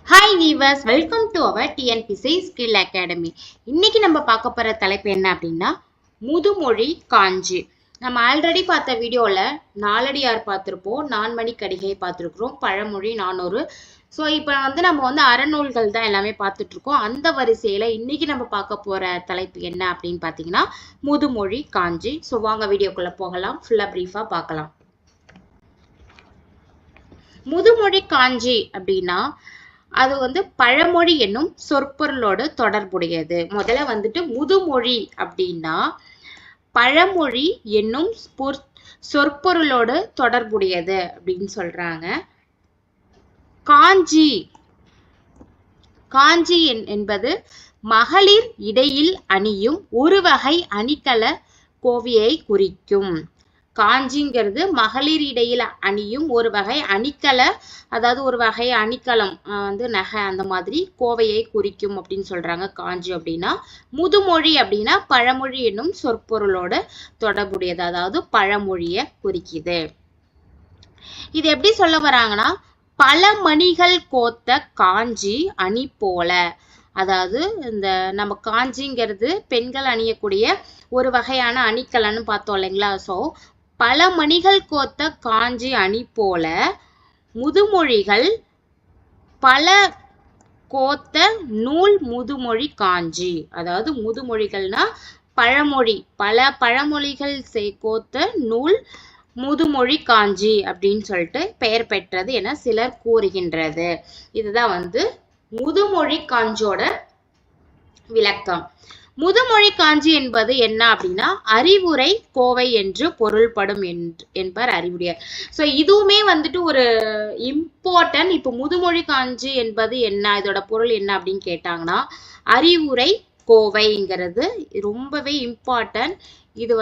Hi viewers, welcome to our TNPSC Skill Academy. இன்னைக்கு நம்ம பார்க்க போற தலைப்பு என்ன அப்படின்னா முதுமொழி காஞ்சி. நம்ம ஆல்ரெடி பார்த்த வீடியோல நாலடியார் பார்த்திருப்போம், நான்மணி கடிகை பார்த்திருக்கிறோம், பழமொழி 400. ஸோ இப்போ நம்ம அறநூல்கள் தான் எல்லாமே பார்த்துட்டு இருக்கோம். அந்த வரிசையில இன்னைக்கு நம்ம பார்க்க போற தலைப்பு என்ன அப்படின்னு பார்த்தீங்கன்னா முதுமொழி காஞ்சி. ஸோ வாங்க வீடியோக்குள்ள போகலாம், ஃபுல்லா பிரீஃபா பார்க்கலாம். முதுமொழி காஞ்சி அப்படின்னா அது பழமொழி என்னும் சொற்பொருளோடு தொடர்புடையது. முதல்ல முதுமொழி அப்படின்னா பழமொழி என்னும் சொற்பொருளோடு தொடர்புடையது அப்படின்னு சொல்றாங்க. காஞ்சி காஞ்சி என்பது மகளிர் இடையில் அணியும் ஒரு வகை அணிகல கோவையை குறிக்கும். காஞ்சிங்கிறது மகளிர் இடையில அணியும் ஒரு வகை அணிக்கல, அதாவது ஒரு வகை அணிக்கலம் நகை அந்த மாதிரி கோவையை குறிக்கும் அப்படின்னு சொல்றாங்க. காஞ்சி அப்படின்னா முதுமொழி அப்படின்னா பழமொழி என்னும் சொற்பொருளோட தொடர்புடையது, அதாவது பழமொழிய குறிக்குது. இது எப்படி சொல்ல வராங்கன்னா பல மணிகள் கோத்த காஞ்சி அணி போல, அதாவது இந்த நம்ம காஞ்சிங்கிறது பெண்கள் அணியக்கூடிய ஒரு வகையான அணிக்கலன்னு பார்த்தோம் இல்லைங்களா. ஸோ பல மணிகள் கோத்த காஞ்சி அணி போல முதுமொழிகள் பல கோத்த நூல் முதுமொழி காஞ்சி. அதாவது முதுமொழிகள்னா பழமொழி, பல பழமொழிகள் கோத்த நூல் முதுமொழி காஞ்சி அப்படின்னு சொல்லிட்டு பெயர் பெற்றது என சிலர் கூறுகின்றது. இதுதான் முதுமொழி காஞ்சியோட விளக்கம். முதுமொழி காஞ்சி என்பது என்ன அப்படின்னா அறிவுரை கோவை என்று பொருள்படும் என்பர் அறிவுடையார். ஸோ இதுவுமே ஒரு இம்பார்ட்டன்ட். இப்போ முதுமொழி காஞ்சி என்பது என்ன, இதோட பொருள் என்ன அப்படின்னு கேட்டாங்கன்னா அறிவுரை கோவைங்கிறது ரொம்பவே இம்பார்ட்டன்ட். இது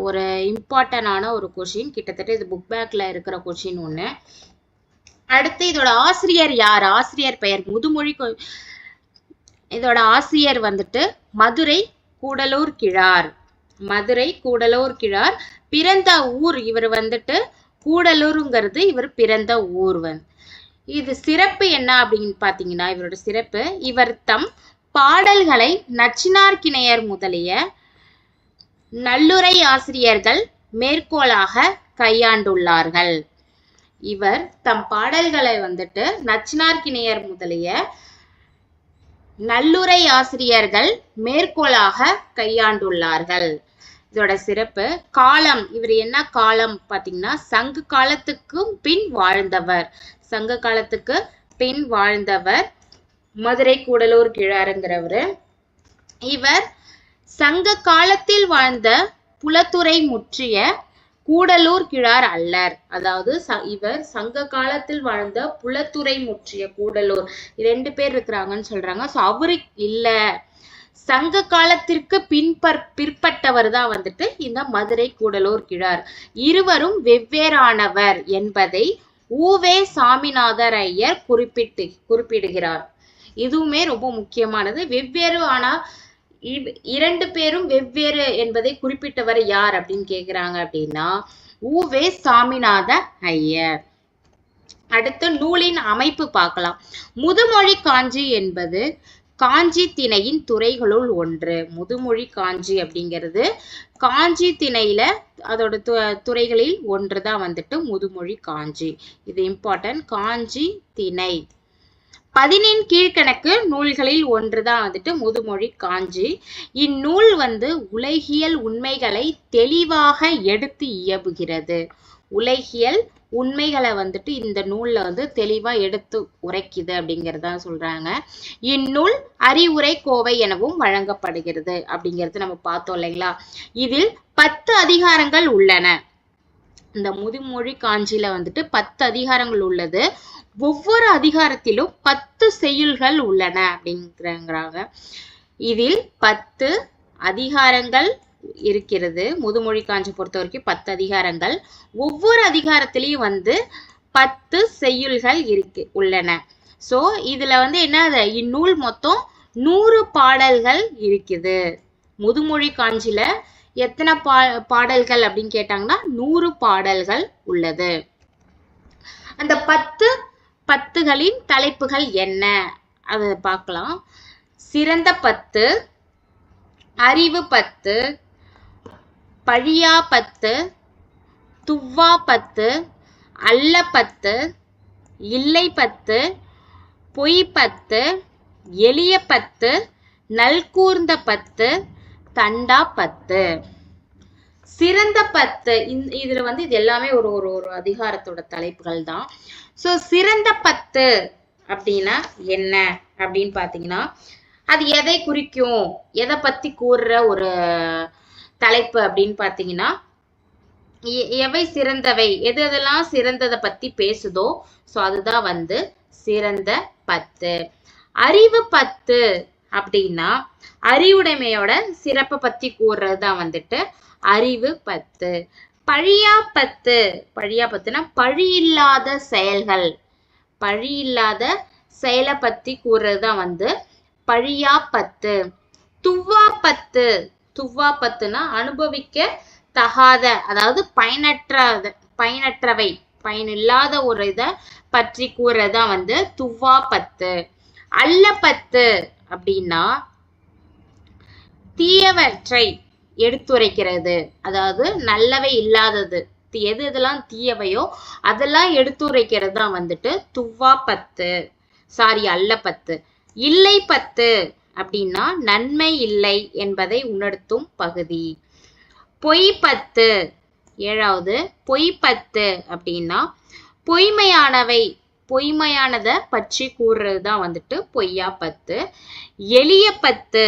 ஒரு இம்பார்ட்டன்டான ஒரு கொஷின், கிட்டத்தட்ட இது புக் பேக்ல இருக்கிற கொஷின் ஒண்ணு. அடுத்து இதோட ஆசிரியர் யார், ஆசிரியர் பெயர் முதுமொழி இதோட ஆசிரியர் மதுரை கூடலூர் கிழார். மதுரை கூடலூர் கிழார். பிறந்த ஊர் இவர் கூடலூருங்கிறது இவர் பிறந்த ஊர். இது சிறப்பு என்ன அப்படின்னு பாத்தீங்கன்னா இவரோட சிறப்பு, இவர் தம் பாடல்களை நச்சினார்க்கிணையர் முதலிய நல்லுரை ஆசிரியர்கள் மேற்கோளாக கையாண்டுள்ளார்கள். இவர் தம் பாடல்களை நச்சினார்க்கிணையர் முதலிய நல்லுரை ஆசிரியர்கள் மேற்கோளாக கையாண்டுள்ளார்கள். இதோட சிறப்பு காலம், இவர் என்ன காலம் பாத்தீங்கன்னா சங்க காலத்துக்கு பின் வாழ்ந்தவர். சங்க காலத்துக்கு பின் வாழ்ந்தவர் மதுரை கூடலூர் கிழாருங்கிறவரு. இவர் சங்க காலத்தில் வாழ்ந்த புலத்துறை முற்றிய கூடலூர் கிழார் அல்லர். அதாவது இவர் சங்க காலத்தில் வாழ்ந்த புலத்துறை முற்றிய கூடலூர், 2 பேர் இருக்கிறாங்கன்னு சொல்றாங்க. ஸோ அவரு இல்ல, சங்க காலத்திற்கு பிற்பட்டவர் தான் இந்த மதுரை கூடலூர் கிழார். இருவரும் வெவ்வேறானவர் என்பதை ஊவே சாமிநாதர் ஐயர் குறிப்பிடுகிறார். இதுவுமே ரொம்ப முக்கியமானது. வெவ்வேறு ஆனா 2 பேரும் வெவ்வேறு என்பதை குறிப்பிட்டவர் யார் அப்படின்னு கேக்குறாங்க அப்படின்னா ஊவே சாமிநாத ஐயர். அடுத்து நூலின் அமைப்பு பார்க்கலாம். முதுமொழி காஞ்சி என்பது காஞ்சி திணையின் துறைகளுள் ஒன்று. முதுமொழி காஞ்சி அப்படிங்கிறது காஞ்சி திணையில அதோட துறைகளில் ஒன்றுதான் முதுமொழி காஞ்சி. இது இம்பார்ட்டன்ட். காஞ்சி திணை 15 கீழ்கணக்கு நூல்களில் ஒன்றுதான் முதுமொழி காஞ்சி. இந்நூல் உலகியல் உண்மைகளை தெளிவாக எடுத்து இயம்புகிறது. உலகியல் உண்மைகளை இந்த நூல்ல தெளிவா எடுத்து உரைக்குது அப்படிங்கறத சொல்றாங்க. இந்நூல் அறிவுரை கோவை எனவும் வழங்கப்படுகிறது அப்படிங்கிறது நம்ம பார்த்தோம் இல்லைங்களா. இதில் 10 அதிகாரங்கள் உள்ளன. இந்த முதுமொழி காஞ்சியில 10 அதிகாரங்கள் உள்ளது. ஒவ்வொரு அதிகாரத்திலும் 10 செய்யுள்கள் உள்ளன அப்படிங்கிறாங்க. இதில் 10 அதிகாரங்கள் இருக்கிறது. முதுமொழி காஞ்சி பொறுத்த வரைக்கும் 10 அதிகாரங்கள். ஒவ்வொரு அதிகாரத்திலையும் 10 செய்யுள்கள் உள்ளன. சோ இதுல என்ன, இந்நூல் மொத்தம் 100 பாடல்கள் இருக்குது. முதுமொழி காஞ்சில எத்தனை பாடல்கள் அப்படின்னு கேட்டாங்கன்னா 100 பாடல்கள் உள்ளது. அந்த 10 பாடல்களின் தலைப்புகள் என்ன அதை பார்க்கலாம். சிறந்த பத்து, அறிவு பத்து, பழியா பத்து, துவ்வா பத்து, அல்ல பத்து, இல்லை பத்து, பொய் பத்து, எளிய பத்து, நல்கூர்ந்த பத்து, தண்டா பத்து. சிறந்த பத்து இதுல இது எல்லாமே ஒரு ஒரு ஒரு அதிகாரத்தோட தலைப்புகள் தான். சோ சிறந்த பத்து அப்படின்னா என்ன அப்படின்னு பாத்தீங்கன்னா, அது எதை குறிக்கும், எதை பத்தி கூறுற ஒரு தலைப்பு அப்படின்னு பாத்தீங்கன்னா, எவை சிறந்தவை, எது எதெல்லாம் சிறந்ததை பத்தி பேசுதோ சோ அதுதான் சிறந்த பத்து. அறிவு பத்து அப்படின்னா அறிவுடைமையோட சிறப்பை பத்தி கூறுறதுதான் அறிவு பத்து. பழியா பத்து, பழியா பத்துனா பழி இல்லாத செயல்கள், பழி இல்லாத செயலை பத்தி கூறுறதுதான் பழியா பத்து. துவ்வா பத்து, துவ்வா பத்துனா அனுபவிக்க தகாத, அதாவது பயனற்றவை, பயனில்லாத ஒரு இதை பற்றி கூறுறதுதான் துவ்வா பத்து. அல்ல பத்து அப்படின்னா தீயவற்றை எடுத்துரைக்கிறது, அதாவது நல்லவை இல்லாதது, எது எதெல்லாம் தீயவையோ அதெல்லாம் எடுத்துரைக்கிறது தான் துவ்வா பத்து, அல்ல பத்து. இல்லை பத்து அப்படின்னா நன்மை இல்லை என்பதை உணர்த்தும் பகுதி. பொய் பத்து, ஏழாவது பொய் பத்து அப்படின்னா பொய்மையானவை, பொய்மையானத பற்றி கூறுறதுதான் பொய்யா பத்து. எளிய பத்து,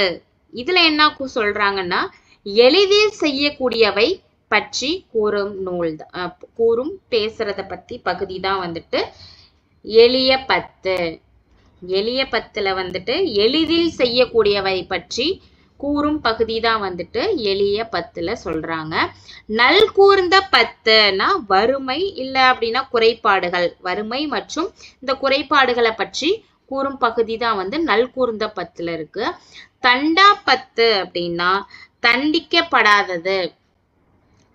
இதுல என்ன சொல்றாங்கன்னா எளிதில் செய்யக்கூடியவை பற்றி கூறும் நூல், கூறும் பேசுறத பத்தி பகுதி தான் எளிய பத்து. எளிய பத்துல எளிதில் செய்யக்கூடியவை பற்றி கூறும் பகுதி தான் எளிய பத்துல சொல்றாங்க. நல்கூர்ந்த பத்துனா வறுமை இல்ல அப்படின்னா குறைபாடுகள், வறுமை மற்றும் இந்த குறைபாடுகளை பற்றி கூறும் பகுதி தான் நல்கூர்ந்த பத்துல இருக்கு. தண்டா பத்து அப்படின்னா தண்டிக்கப்படாதது,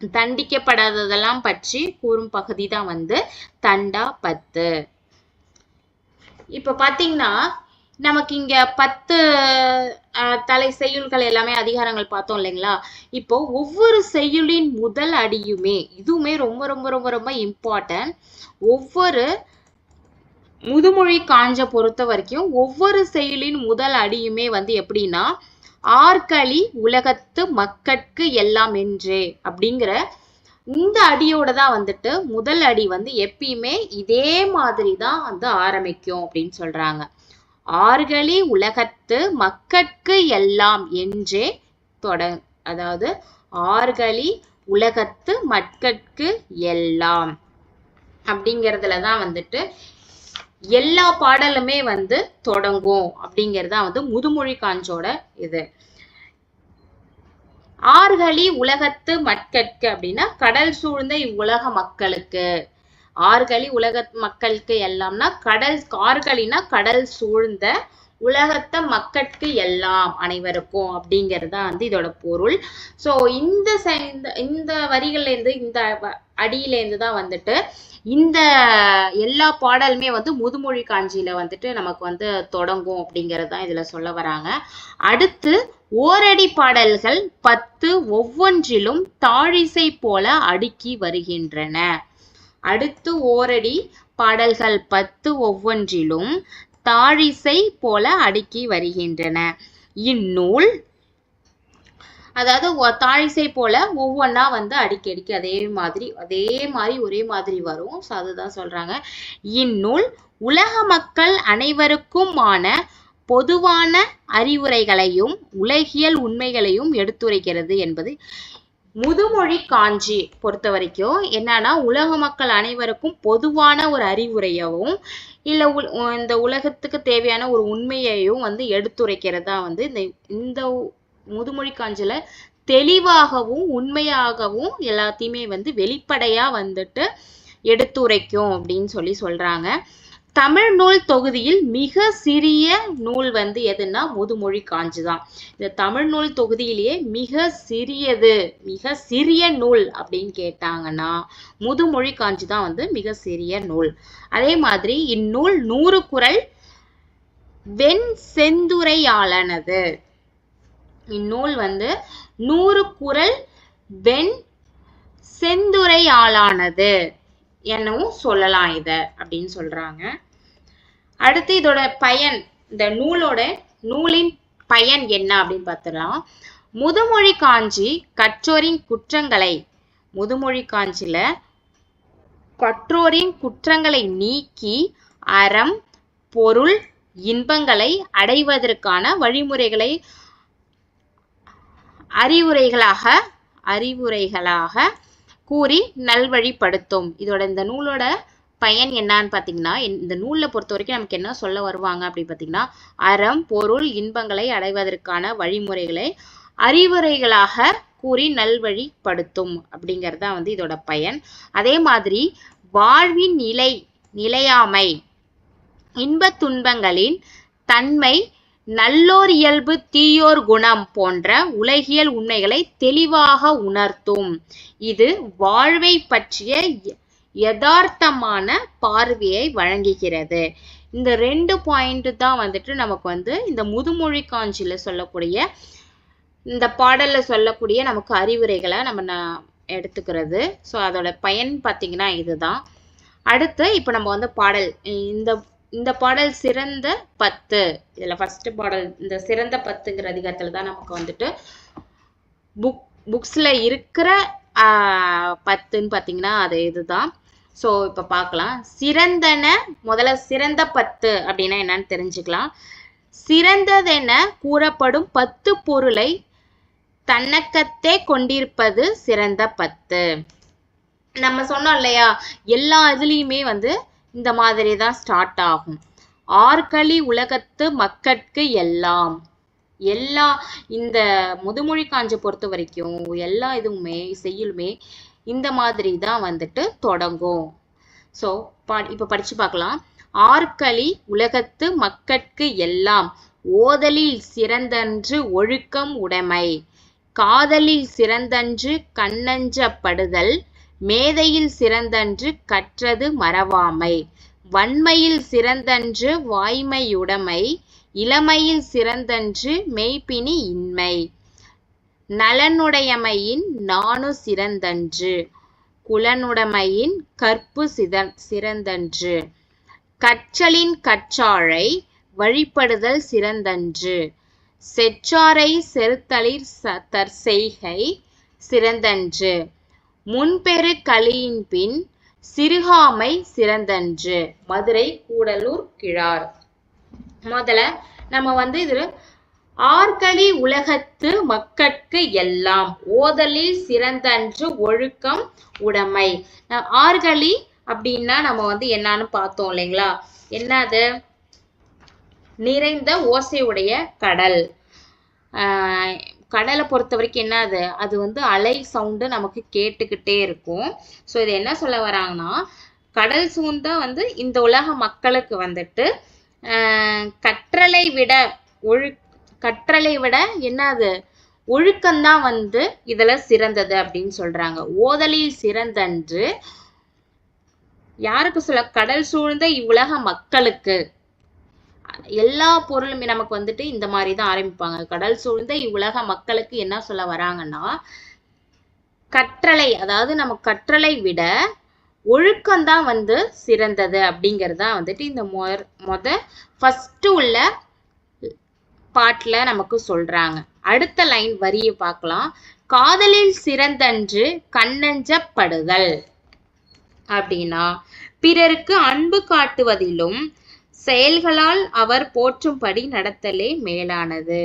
தண்டிக்கப்படாததெல்லாம் பற்றி கூறும் பகுதி தான் தண்டா பத்து. இப்ப பாத்தீங்கன்னா நமக்கு இங்க 10 தலை செய்யுள்கள் எல்லாமே அதிகாரங்கள் பார்த்தோம் இல்லைங்களா. இப்போ ஒவ்வொரு செய்யுளின் முதல் அடியுமே, இதுவுமே ரொம்ப ரொம்ப ரொம்ப ரொம்ப இம்பார்ட்டன்ட். ஒவ்வொரு முதுமொழி காஞ்ச பொறுத்த வரைக்கும் ஒவ்வொரு செய்யுளின் முதல் அடியுமே எப்படின்னா ஆர்களி உலகத்து மக்கட்கு எல்லாம் என்றே அப்படிங்கிற இந்த அடியோட தான் முதல் அடி எப்பயுமே இதே மாதிரி தான் ஆரம்பிக்கும் அப்படின்னு சொல்றாங்க. ஆர்களி உலகத்து மக்கட்கு எல்லாம் என்றே அதாவது ஆர்களி உலகத்து மக்கட்கு எல்லாம் அப்படிங்கறதுலதான் எல்லா பாடலுமே தொடங்கும் அப்படிங்கறதுதான் முதுமொழி காஞ்சோட இது. ஆர்களி உலகத்து மக்கட்கு அப்படின்னா கடல் சூழ்ந்த இவ்வுலக மக்களுக்கு, ஆர்களி உலக மக்களுக்கு எல்லாம்னா ஆர்களினா கடல் சூழ்ந்த, உலகத்த மக்கட்கு எல்லாம் அனைவருக்கும் அப்படிங்கறதா இதோட பொருள். சோ இந்த வரிகள்ல இருந்து இந்த அடியில இருந்து தான் இந்த எல்லா பாடலுமே முதுமொழி காஞ்சியில நமக்கு தொடங்கும் அப்படிங்கறதுதான் இதுல சொல்ல வராங்க. அடுத்து ஓரடி பாடல்கள் 10 ஒவ்வொன்றிலும் தாழிசை போல அடுக்கி வருகின்றன. அடுத்து ஓரடி பாடல்கள் 10 ஒவ்வொன்றிலும் தாழிசை போல அடுக்கி வருகின்றன. இந்நூல் அதாவது தாழிசை போல ஒவ்வொன்னா அடிக்கடிக்கு அதே மாதிரி ஒரே மாதிரி வரும். அதுதான் சொல்றாங்க. இந்நூல் உலக மக்கள் அனைவருக்குமான பொதுவான அறிவுரைகளையும் உலகியல் உண்மைகளையும் எடுத்துரைக்கிறது என்பது முதுமொழி காஞ்சி பொறுத்த வரைக்கும் என்னன்னா உலக மக்கள் அனைவருக்கும் பொதுவான ஒரு அறிவுரையவும் இல்ல இந்த உலகத்துக்கு தேவையான ஒரு உண்மையையும் எடுத்துரைக்கிறதா இந்த முதுமொழி காஞ்சில தெளிவாகவும் உண்மையாகவும் எல்லாத்தையுமே வெளிப்படையா எடுத்துரைக்கும் அப்படின்னு சொல்றாங்க. தமிழ் நூல் தொகுதியில் மிக சிறிய நூல் வந்து எதுன்னா முதுமொழி காஞ்சி தான். இந்த தமிழ் நூல் தொகுதியிலேயே மிக சிறிய நூல் அப்படின்னு கேட்டாங்கன்னா முதுமொழி காஞ்சி தான் வந்து மிக சிறிய நூல். அதே மாதிரி இந்நூல் 100 குறள் வெண் செந்துரையாலானது. இந்நூல் வந்து 100 குறள் வெண் செந்துரையாலானது என்னவும் சொல்லலாம் இத அப்படின்னு சொல்றாங்க. அடுத்து இதோட பயன், இந்த நூலின் பயன் என்ன அப்படின்னு பார்த்தலாம். முதுமொழி காஞ்சி கற்றோரின் குற்றங்களை, முதுமொழி காஞ்சில கற்றோரின் குற்றங்களை நீக்கி அறம் பொருள் இன்பங்களை அடைவதற்கான வழிமுறைகளை அறிவுரைகளாக கூறி நல்வழிப்படுத்தும். இதோட இந்த நூலோட பயன் என்னன்னு பாத்தீங்கன்னா, இந்த நூல்ல பொறுத்த வரைக்கும் நமக்கு என்ன சொல்ல வருவாங்க அப்படின்னு பாத்தீங்கன்னா, அறம் பொருள் இன்பங்களை அடைவதற்கான வழிமுறைகளை அறிவுரைகளாக கூறி நல்வழிப்படுத்தும் அப்படிங்கறதா வந்து இதோட பயன். அதே மாதிரி வாழ்வின் நிலையாமை, இன்பத் துன்பங்களின் தன்மை, நல்லோர் இயல்பு தீயோர் குணம் போன்ற உலகியல் உண்மைகளை தெளிவாக உணர்த்தும். இது வாழ்வை பற்றிய யதார்த்தமான பார்வையை வழங்குகிறது. இந்த 2 பாயிண்ட் தான் வந்துட்டு நமக்கு வந்து இந்த முதுமொழி காஞ்சியில சொல்லக்கூடிய, இந்த பாடல்ல சொல்லக்கூடிய நமக்கு அறிவுரைகளை நம்ம எடுத்துக்கிறது. ஸோ அதோட பயன் பார்த்தீங்கன்னா இதுதான். அடுத்து இப்போ நம்ம வந்து பாடல், இந்த பாடல் சிறந்த 10, இதுல ஃபர்ஸ்ட் பாடல் இந்த சிறந்த 10ங்கிற அதிகாரத்துல தான் நமக்கு வந்துட்டு புக்ஸ்ல இருக்கிற 10ன்னு பாத்தீங்கன்னா அது இதுதான். ஸோ இப்ப பார்க்கலாம். முதல்ல சிறந்த 10 அப்படின்னா என்னன்னு தெரிஞ்சுக்கலாம். சிறந்ததென கூறப்படும் 10 பொருளை தன்னகத்தே கொண்டிருப்பது சிறந்த 10. நம்ம சொன்னோம் இல்லையா, எல்லா இதுலயுமே வந்து இந்த மாதிரி தான் ஸ்டார்ட் ஆகும். ஆர்களி உலகத்து மக்கட்கு எல்லாம், இந்த முதுமொழி காஞ்சி பொறுத்த வரைக்கும் எல்லா இதுவுமே செய்யுளுமே இந்த மாதிரி தான் வந்துட்டு தொடங்கும். ஸோ இப்ப படிச்சு பார்க்கலாம். ஆர்களி உலகத்து மக்கட்கு எல்லாம், ஓதலில் சிறந்தன்று ஒழுக்கம் உடைமை, காதலில் சிறந்தன்று கண்ணஞ்சப்படுதல், மேதையில் சிறந்தன்று கற்றது மறவாமை, வன்மையில் சிறந்தன்று வாய்மையுடைமை, இளமையில் சிறந்தன்று மெய்ப்பினி இன்மை, நலனுடையமையின் நாணு சிறந்தன்று, குலனுடைமையின் கற்பு சிறந்தன்று, கற்றலின் கற்றாழை வழிபடுதல் சிறந்தன்று, செற்றாரை செறுத்தலிற் தற்செய்கை சிறந்தன்று, முன்பெரு களியின் பின் சிறுகாமை சிறந்தன்று. மதுரை கூடலூர் கிழார். முதல்ல நம்ம வந்து இதுல ஆர்களி உலகத்து மக்கட்கு எல்லாம், ஓதலில் சிறந்தன்று ஒழுக்கம் உடைமை. ஆர்களி அப்படின்னா நம்ம வந்து என்னன்னு பார்த்தோம் இல்லைங்களா, என்னது, நிறைந்த ஓசையுடைய கடல். கடலை பொறுத்த வரைக்கும் என்னது, அது வந்து அலை சவுண்டு நமக்கு கேட்டுக்கிட்டே இருக்கும். ஸோ இது என்ன சொல்ல வராங்கன்னா, கடல் சூழ்ந்த வந்து இந்த உலக மக்களுக்கு வந்துட்டு கற்றலை விட என்னது ஒழுக்கம்தான் வந்து இதுல சிறந்தது அப்படின்னு சொல்றாங்க. ஓதலில் சிறந்தன்று யாருக்கு சொல்ல, கடல் சூழ்ந்த இவ்வுலக மக்களுக்கு. எல்லா பொருளுமே நமக்கு வந்துட்டு இந்த மாதிரி தான் ஆரம்பிப்பாங்க. கடல் சூழ்ந்த இவ்வுலக மக்களுக்கு என்ன சொல்ல வராங்கன்னா, கற்றலை, அதாவது நம்ம கற்றலை விட ஒழுக்கம்தான் வந்து சிறந்தது அப்படிங்கறதா வந்துட்டு இந்த ஃபர்ஸ்ட் உள்ள பாட்டுல நமக்கு சொல்றாங்க. அடுத்த லைன் வரியை பார்க்கலாம். காதலில் சிறந்தன்று கண்ணஞ்சப்படுதல் அப்படின்னா, பிறருக்கு அன்பு காட்டுவதிலும் செயல்களால் அவர் போற்றும்படி நடத்தலே மேலானது.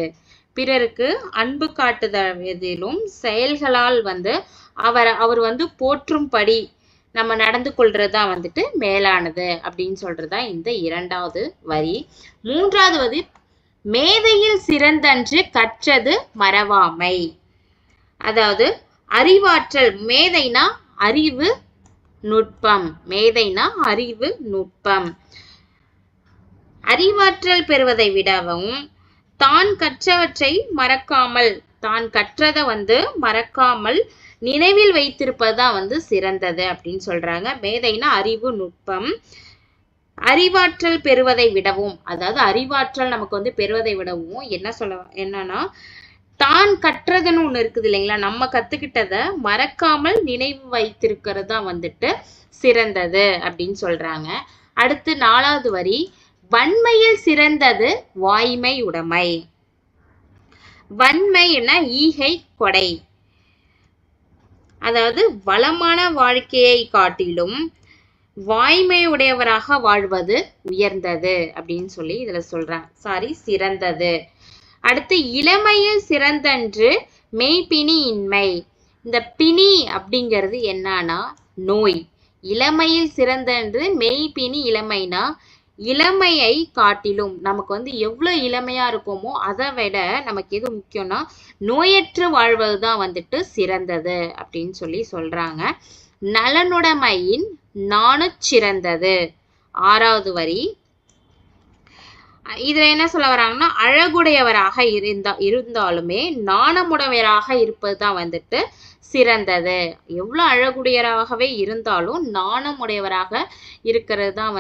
பிறருக்கு அன்பு காட்டுவதிலும் செயல்களால் வந்து அவர் வந்து போற்றும்படி நம்ம நடந்து கொள்றதுதான் வந்துட்டு மேலானது அப்படின்னு சொல்றதா இந்த 2வது வரி. 3வது வரி, மேதையில் சிறந்தன்று கற்றது மறவாமை. அதாவது அறிவாற்றல், மேதைனா அறிவு நுட்பம், அறிவாற்றல் பெறுவதை விடவும் தான் கற்றவற்றை மறக்காமல், தான் கற்றதை மறக்காமல் நினைவில் வைத்திருப்பதுதான் சிறந்தது அப்படின்னு சொல்றாங்க. மேதைனா அறிவு, நுட்பம். அறிவாற்றல் பெறுவதை விடவும், அதாவது அறிவாற்றல் நமக்கு பெறுவதை விடவும் என்னன்னா தான் கற்றதுன்னு ஒண்ணு இருக்குது இல்லைங்களா, நம்ம கத்துக்கிட்டத மறக்காமல் நினைவு வைத்திருக்கிறது தான் சிறந்தது அப்படின்னு சொல்றாங்க. அடுத்து 4வது வரி, வன்மையில் சிறந்தது வாய்மை உடைமை. வன்மை என்ன? ஈகை, கொடை. அதாவது வளமான வாழ்க்கையை காட்டிலும் வாய்மை உடையவராக வாழ்வது உயர்ந்தது அப்படின்னு சொல்லி இதுல சொல்றாங்க. சிறந்தது. அடுத்து இளமையில் சிறந்தன்று மெய்பிணி இன்மை. இந்த பிணி அப்படிங்கிறது என்னன்னா நோய். இளமையில் சிறந்தன்று மெய்பிணி இளமைனா இளமையை காட்டிலும் நமக்கு எவ்வளவு இளமையா இருக்கோமோ அதை விட நமக்கு எது முக்கியம்னா நோயற்று வாழ்வதுதான் சிறந்தது அப்படின்னு சொல்லி சொல்றாங்க. நலனுடைமையின் நாணுச் சிறந்தது. 6வது வரி, இதுல என்ன சொல்ல வராங்கன்னா அழகுடையவராக இருந்தாலுமே நாணமுடையவராக இருப்பதுதான் சிறந்தது. எவ்வளவு அழகுடையவராகவே இருந்தாலும் நாணமுடையவராக இருக்கிறது தான்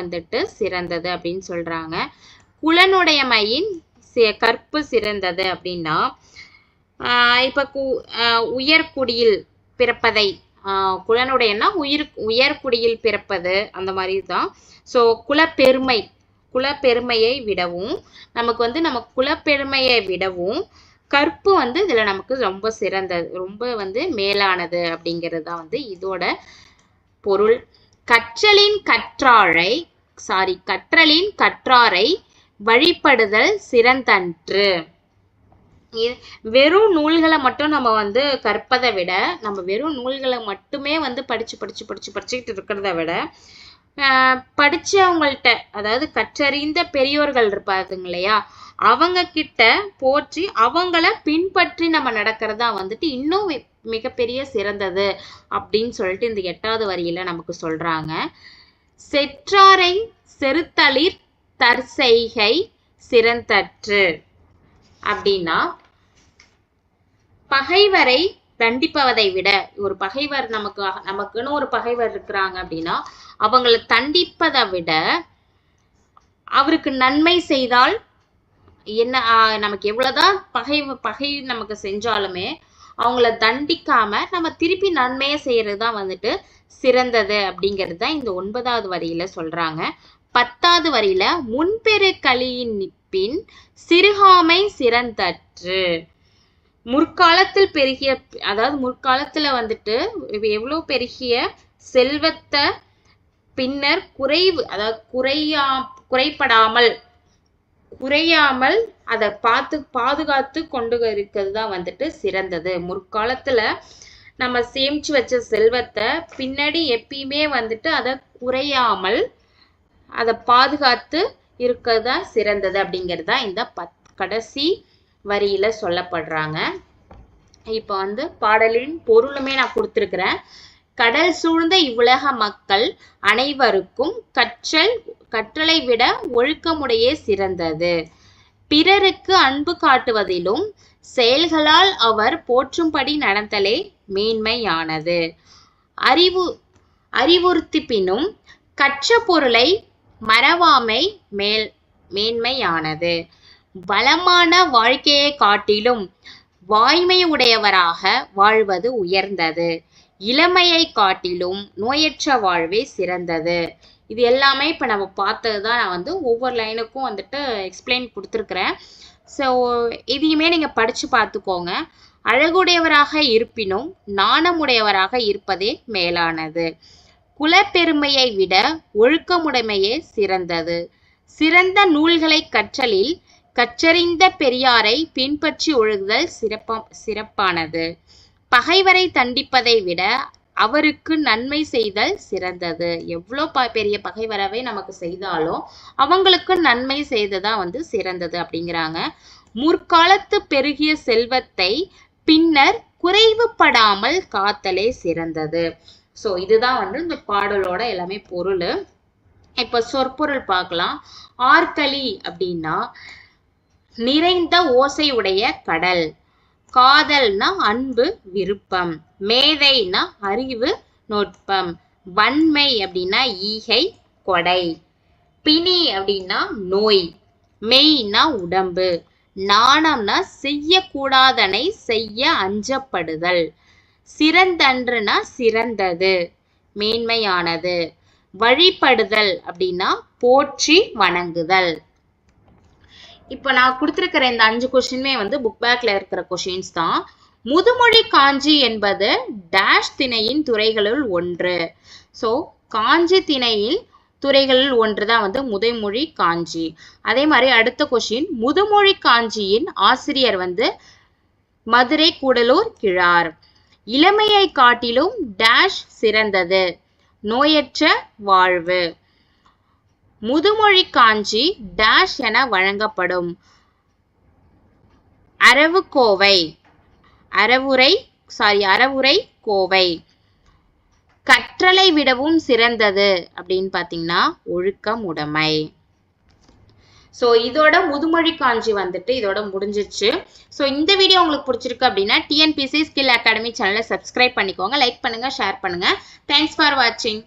சிறந்தது அப்படின்னு சொல்றாங்க. குலனுடையமையின் கற்பு சிறந்தது அப்படின்னா இப்ப உயர்குடியில் பிறப்பதை, குலனுடையன்னா உயர்குடியில் பிறப்பது அந்த மாதிரி தான். ஸோ குலப்பெருமையை விடவும் நமக்கு நம்ம குலப்பெருமையை விடவும் கற்பு இதுல நமக்கு ரொம்ப சிறந்தது, ரொம்ப மேலானது அப்படிங்கிறது தான் இதோட பொருள். கற்றலின் கற்றாரை வழிபடுதல் சிறந்தன்று. வெறும் நூல்களை மட்டும் நம்ம கற்பதை விட, நம்ம வெறும் நூல்களை மட்டுமே படிச்சுக்கிட்டு இருக்கிறத விட படிச்சவங்கள்ட்ட, அதாவது கற்றறிந்த பெரியோர்கள் இருப்பாங்க இல்லையா, அவங்க கிட்ட போற்றி அவங்கள பின்பற்றி நம்ம நடக்கிறதா இன்னும் மிகப்பெரிய சிறந்தது அப்படின்னு சொல்லிட்டு இந்த 8வது வரியில நமக்கு சொல்றாங்க. செற்றாரை செறுத்தளிர் தற்செய்கை சிறந்தற்று அப்படின்னா பகைவரை தண்டிப்பதை விட, ஒரு பகைவர் நமக்குன்னு ஒரு பகைவர் இருக்கிறாங்க அப்படின்னா அவங்களை தண்டிப்பதை விட அவருக்கு நன்மை செய்தால் என்ன, நமக்கு எவ்வளவுதான் பகை நமக்கு செஞ்சாலுமே அவங்கள தண்டிக்காம நம்ம திருப்பி நன்மையை செய்யறதுதான் சிறந்தது அப்படிங்கிறது தான் இந்த 9வது வரியில சொல்றாங்க. 10வது வரியில முன்பெரு களியின் பின் சிறுகாமை சிறந்தற்று. முற்காலத்தில் பெருகிய, அதாவது முற்காலத்துல எவ்வளவு பெருகிய செல்வத்தை பின்னர் குறையாமல் அதை பாதுகாத்து கொண்டு இருக்கிறது தான் சிறந்தது. முற்காலத்துல நம்ம சேமிச்சு வச்ச செல்வத்தை பின்னாடி எப்பயுமே அதை குறையாமல் அதை பாதுகாத்து இருக்கிறது தான் சிறந்தது அப்படிங்கிறது தான் இந்த கடைசி வரியில சொல்லப்படுறாங்க. இப்ப பாடலின் பொருளுமே நான் கொடுத்திருக்கிறேன். கடல் சூழ்ந்த இவ்வுலக மக்கள் அனைவருக்கும் கற்றலை விட ஒழுக்கமுடையே சிறந்தது. பிறருக்கு அன்பு காட்டுவதிலும் செயல்களால் அவர் போற்றும்படி நடந்தலே மேன்மையானது. அறிவுறுத்திப்பினும் கற்ற பொருளை மறவாமை மேன்மையானது. வளமான வாழ்க்கையை காட்டிலும் வாய்மை உடையவராக வாழ்வது உயர்ந்தது. இளமையை காட்டிலும் நோயற்ற வாழ்வே சிறந்தது. இது எல்லாமே இப்ப நம்ம பார்த்ததுதான். நான் ஒவ்வொரு லைனுக்கும் எக்ஸ்பிளைன் கொடுத்துருக்கிறேன். ஸோ இதையுமே நீங்க படிச்சு பார்த்துக்கோங்க. அழகுடையவராக இருப்பினும் நாணமுடையவராக இருப்பதே மேலானது. குலப்பெருமையை விட ஒழுக்கமுடைமையே சிறந்தது. சிறந்த நூல்களை கற்றலில் கற்றறிந்த பெரியாரை பின்பற்றி ஒழுகுதல் சிறப்பானது. பகைவரை தண்டிப்பதை விட அவருக்கு நன்மை செய்தல் சிறந்தது. எவ்வளோ பெரிய பகைவரவை நமக்கு செய்தாலும் அவங்களுக்கு நன்மை செய்ததான் சிறந்தது அப்படிங்கிறாங்க. முற்காலத்து பெருகிய செல்வத்தை பின்னர் குறைவுபடாமல் காத்தலே சிறந்தது. ஸோ இதுதான் இந்த பாடலோட எல்லாமே பொருள். இப்ப சொற்பொருள் பார்க்கலாம். ஆற்களி அப்படின்னா நிறைந்த ஓசை உடைய கடல். காதல்னா அன்பு, விருப்பம். மேதைனா அறிவு, நுட்பம். வன்மை அப்படின்னா ஈகை, கொடை. பிணி அப்படின்னா நோய். மெய்னா உடம்பு. நாணம்னா செய்யக்கூடாதனை செய்ய அஞ்சப்படுதல். சிறந்தன்றுனா சிறந்தது, மேன்மையானது. வழிபடுதல் அப்படின்னா போற்றி வணங்குதல். இப்ப நான் கொடுத்திருக்கிற இந்த 5 கொஸ்டினுமே புக் பேக்ல இருக்கிற கொஸ்டின்ஸ் தான். முதுமொழி காஞ்சி என்பது டேஷ் திணையின் துறைகளுள் ஒன்று. சோ காஞ்சி திணையில் துறைகளில் ஒன்றுதான் முதுமொழி காஞ்சி. அதே மாதிரி அடுத்த கொஸ்டின், முதுமொழி காஞ்சியின் ஆசிரியர் மதுரை கூடலூர் கிழார். இளமையை காட்டிலும் டேஷ் சிறந்தது, நோயற்ற வாழ்வு. முதுமொழி காஞ்சி டேஷ் என வழங்கப்படும். அறவுரை கோவை. கற்றலை விடவும் சிறந்தது அப்படின்னு பாத்தீங்கன்னா ஒழுக்கம் உடைமை. சோ இதோட முதுமொழி காஞ்சி இதோட முடிஞ்சிச்சு. சோ இந்த வீடியோ உங்களுக்கு பிடிச்சிருக்கு அப்படின்னா டிஎன்பிஎஸ்சி ஸ்கில் அகாடமி சேனலை சப்ஸ்கிரைப் பண்ணிக்கோங்க, லைக் பண்ணுங்க, ஷேர் பண்ணுங்க. தேங்க்ஸ் ஃபார் வாட்சிங்.